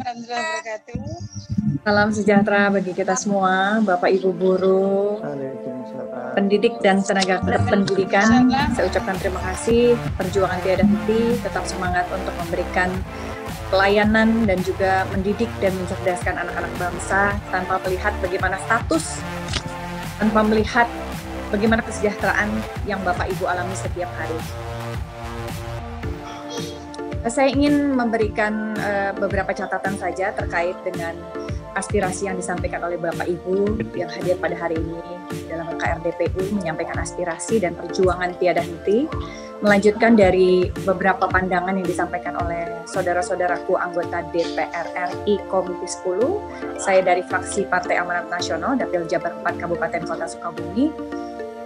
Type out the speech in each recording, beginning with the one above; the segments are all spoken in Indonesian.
warahmatullahi wabarakatuh. Salam sejahtera bagi kita semua, Bapak Ibu guru, pendidik dan tenaga pendidikan. Saya ucapkan terima kasih, perjuangan tiada henti, tetap semangat untuk memberikan pelayanan dan juga mendidik dan mencerdaskan anak-anak bangsa tanpa melihat bagaimana status, tanpa melihat bagaimana kesejahteraan yang Bapak Ibu alami setiap hari. Saya ingin memberikan beberapa catatan saja terkait dengan aspirasi yang disampaikan oleh Bapak Ibu yang hadir pada hari ini dalam KRDPU, menyampaikan aspirasi dan perjuangan tiada henti, melanjutkan dari beberapa pandangan yang disampaikan oleh saudara-saudaraku anggota DPR RI Komisi 10. Saya dari fraksi Partai Amanat Nasional Dapil Jabar 4 Kabupaten Kota Sukabumi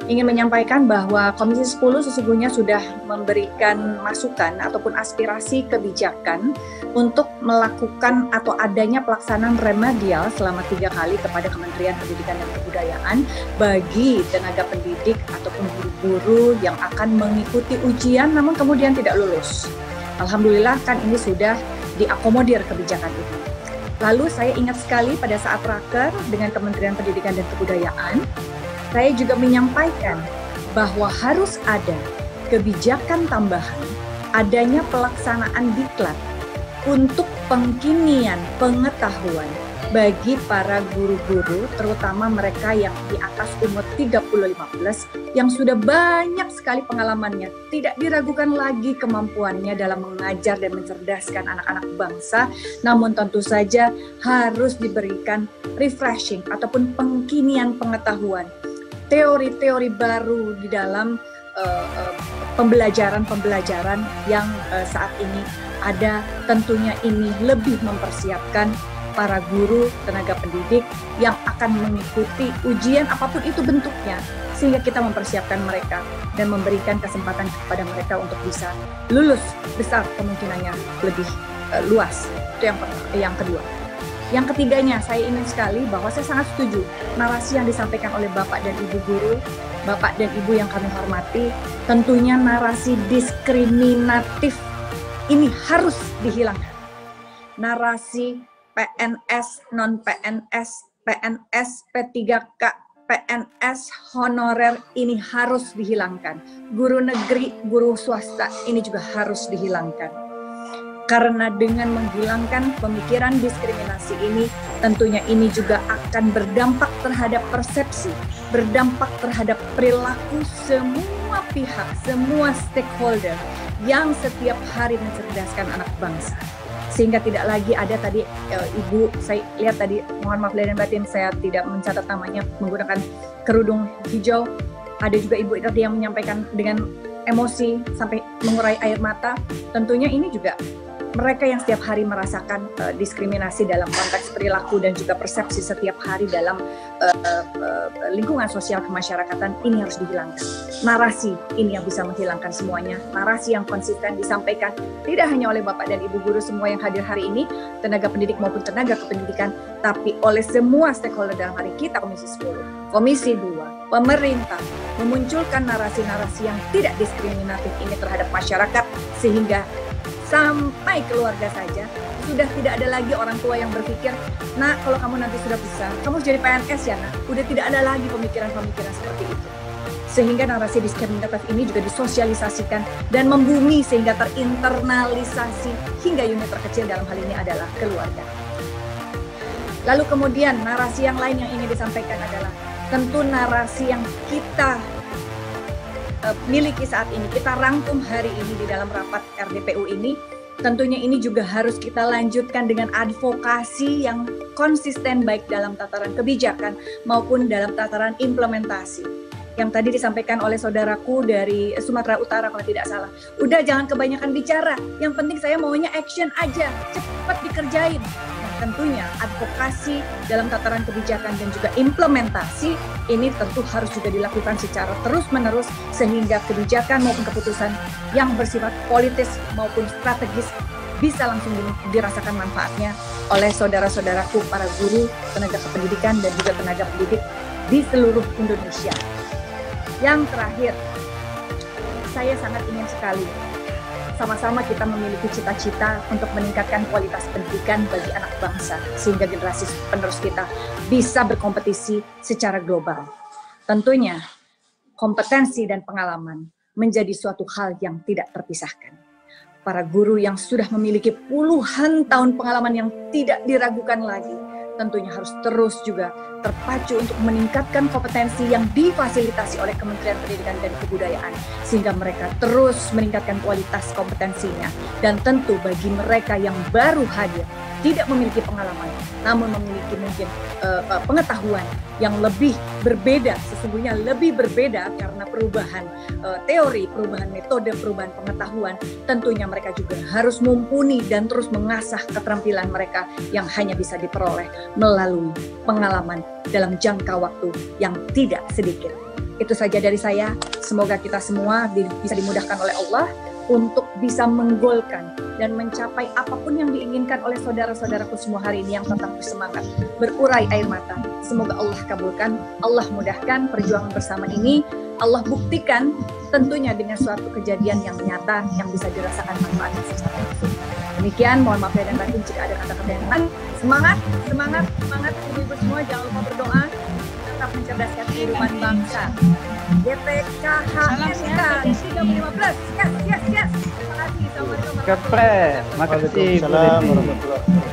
ingin menyampaikan bahwa Komisi 10 sesungguhnya sudah memberikan masukan ataupun aspirasi kebijakan untuk melakukan atau adanya pelaksanaan remedial selama 3 kali kepada Kementerian Pendidikan dan Kebudayaan bagi tenaga pendidik ataupun guru-guru yang akan mengikuti ujian namun kemudian tidak lulus. Alhamdulillah kan ini sudah diakomodir kebijakan itu. Lalu saya ingat sekali pada saat raker dengan Kementerian Pendidikan dan Kebudayaan, saya juga menyampaikan bahwa harus ada kebijakan tambahan, adanya pelaksanaan diklat untuk pengkinian pengetahuan bagi para guru-guru, terutama mereka yang di atas umur 35+ yang sudah banyak sekali pengalamannya, tidak diragukan lagi kemampuannya dalam mengajar dan mencerdaskan anak-anak bangsa, namun tentu saja harus diberikan refreshing ataupun pengkinian pengetahuan. Teori-teori baru di dalam pembelajaran yang saat ini ada, tentunya ini lebih mempersiapkan para guru, tenaga pendidik yang akan mengikuti ujian apapun itu bentuknya, sehingga kita mempersiapkan mereka dan memberikan kesempatan kepada mereka untuk bisa lulus, besar kemungkinannya lebih luas. Itu yang kedua. Yang ketiganya, saya ingin sekali bahwa saya sangat setuju narasi yang disampaikan oleh Bapak dan Ibu guru, Bapak dan Ibu yang kami hormati, tentunya narasi diskriminatif ini harus dihilangkan. Narasi PNS, non-PNS, PNS, P3K, PNS, honorer ini harus dihilangkan. Guru negeri, guru swasta ini juga harus dihilangkan. Karena dengan menghilangkan pemikiran diskriminasi ini, tentunya ini juga akan berdampak terhadap persepsi, berdampak terhadap perilaku semua pihak, semua stakeholder yang setiap hari mencerdaskan anak bangsa. Sehingga tidak lagi ada tadi Ibu, saya lihat tadi, mohon maaf lahir dan batin, saya tidak mencatat namanya, menggunakan kerudung hijau. Ada juga Ibu tadi yang menyampaikan dengan emosi sampai mengurai air mata. Tentunya ini juga mereka yang setiap hari merasakan diskriminasi dalam konteks perilaku dan juga persepsi setiap hari dalam lingkungan sosial kemasyarakatan, ini harus dihilangkan. Narasi ini yang bisa menghilangkan semuanya. Narasi yang konsisten disampaikan tidak hanya oleh Bapak dan Ibu guru semua yang hadir hari ini, tenaga pendidik maupun tenaga kependidikan, tapi oleh semua stakeholder dalam hari kita Komisi 10, Komisi 2, pemerintah, memunculkan narasi-narasi yang tidak diskriminatif ini terhadap masyarakat, sehingga sampai keluarga saja sudah tidak ada lagi orang tua yang berpikir, nak kalau kamu nanti sudah besar, kamu harus jadi PNS ya nak. Udah tidak ada lagi pemikiran-pemikiran seperti itu. Sehingga narasi diskriminatif ini juga disosialisasikan dan membumi sehingga terinternalisasi hingga unit terkecil dalam hal ini adalah keluarga. Lalu kemudian narasi yang lain yang ingin disampaikan adalah tentu narasi yang kita miliki saat ini, kita rangkum hari ini di dalam rapat RDPU ini, tentunya ini juga harus kita lanjutkan dengan advokasi yang konsisten baik dalam tataran kebijakan maupun dalam tataran implementasi. Yang tadi disampaikan oleh saudaraku dari Sumatera Utara kalau tidak salah. Udah jangan kebanyakan bicara, yang penting saya maunya action aja, cepat dikerjain. Tentunya advokasi dalam tataran kebijakan dan juga implementasi ini tentu harus juga dilakukan secara terus-menerus sehingga kebijakan maupun keputusan yang bersifat politis maupun strategis bisa langsung dirasakan manfaatnya oleh saudara-saudaraku para guru, tenaga kependidikan dan juga tenaga pendidik di seluruh Indonesia. Yang terakhir, saya sangat ingin sekali sama-sama kita memiliki cita-cita untuk meningkatkan kualitas pendidikan bagi anak bangsa, sehingga generasi penerus kita bisa berkompetisi secara global. Tentunya, kompetensi dan pengalaman menjadi suatu hal yang tidak terpisahkan. Para guru yang sudah memiliki puluhan tahun pengalaman yang tidak diragukan lagi, tentunya harus terus juga terpacu untuk meningkatkan kompetensi yang difasilitasi oleh Kementerian Pendidikan dan Kebudayaan, sehingga mereka terus meningkatkan kualitas kompetensinya. Dan tentu bagi mereka yang baru hadir, tidak memiliki pengalaman, namun memiliki mungkin pengetahuan yang lebih berbeda, sesungguhnya lebih berbeda karena perubahan teori, perubahan metode, perubahan pengetahuan. Tentunya mereka juga harus mumpuni dan terus mengasah keterampilan mereka yang hanya bisa diperoleh melalui pengalaman dalam jangka waktu yang tidak sedikit. Itu saja dari saya. Semoga kita semua bisa dimudahkan oleh Allah untuk bisa menggolkan dan mencapai apapun yang diinginkan oleh saudara-saudaraku semua hari ini yang tetap bersemangat, berurai air mata. Semoga Allah kabulkan, Allah mudahkan perjuangan bersama ini, Allah buktikan tentunya dengan suatu kejadian yang nyata yang bisa dirasakan manfaatnya secara langsung. Demikian, mohon maaf dan batin jika ada kata-kata yang lain. Semangat, semangat, semangat ibu-ibu semua, jangan lupa berdoa, tetap mencerdaskan kehidupan bangsa. GPKHNK 2015. Yes. Terima kasih. Assalamualaikum warahmatullahi wabarakatuh. Kepres. Makasih. Waalaikumsalam warahmatullahi wabarakatuh.